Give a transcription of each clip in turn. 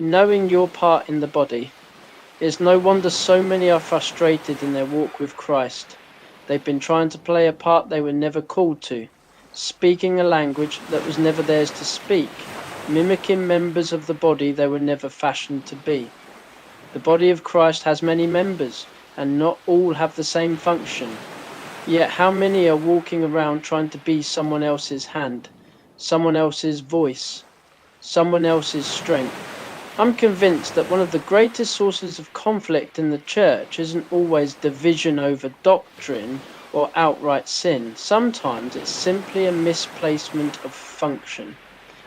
knowing your part in the body. It's no wonder so many are frustrated in their walk with Christ. They've been trying to play a part they were never called to, speaking a language that was never theirs to speak, mimicking members of the body they were never fashioned to be. The body of Christ has many members, and not all have the same function. Yet how many are walking around trying to be someone else's hand, someone else's voice, someone else's strength? I'm convinced that one of the greatest sources of conflict in the church isn't always division over doctrine or outright sin. Sometimes it's simply a misplacement of function.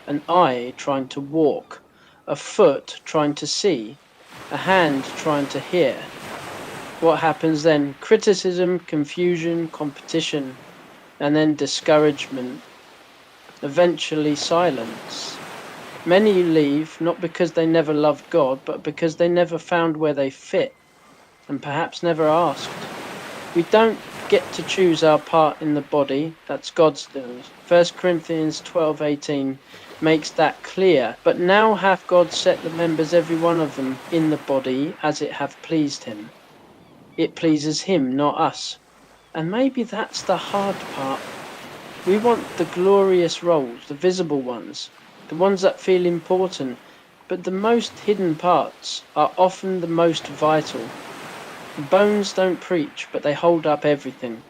An eye trying to walk, a foot trying to see, a hand trying to hear. What happens then? Criticism, confusion, competition, and then discouragement. Eventually silence. Many leave not because they never loved God, but because they never found where they fit, and perhaps never asked. We don't get to choose our part in the body, that's God's doing. 1 Corinthians 12:18 makes that clear. But now hath God set the members every one of them in the body as it hath pleased him. It pleases him, not us. And maybe that's the hard part. We want the glorious roles, the visible ones, the ones that feel important, but the most hidden parts are often the most vital. Bones don't preach, but they hold up everything.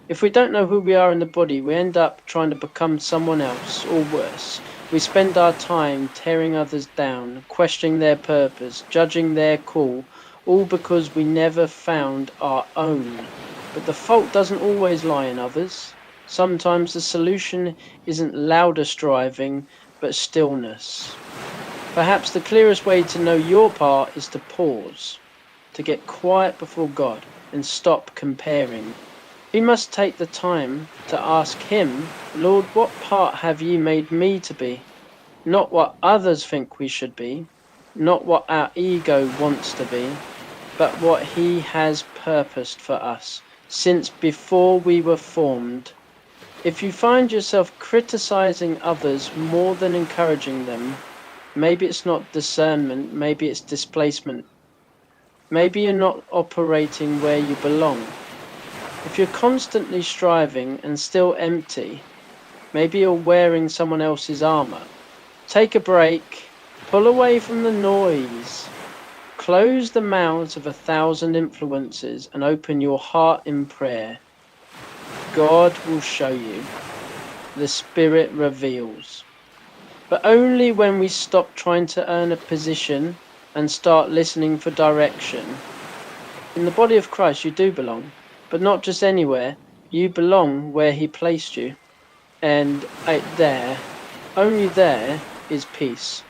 If we don't know who we are in the body, we end up trying to become someone else, or worse. We spend our time tearing others down, questioning their purpose, judging their call, all because we never found our own. But the fault doesn't always lie in others. Sometimes the solution isn't louder striving, but stillness. Perhaps the clearest way to know your part is to pause, to get quiet before God and stop comparing. We must take the time to ask Him, Lord, what part have you made me to be? Not what others think we should be, not what our ego wants to be, but what He has purposed for us since before we were formed. If you find yourself criticizing others more than encouraging them, maybe it's not discernment, maybe it's displacement. Maybe you're not operating where you belong. If you're constantly striving and still empty, maybe you're wearing someone else's armor. Take a break, pull away from the noise, close the mouths of 1,000 influences and open your heart in prayer. God will show you. The Spirit reveals. But only when we stop trying to earn a position and start listening for direction. In the body of Christ, you do belong, but not just anywhere. You belong where He placed you. And there, only there, is peace.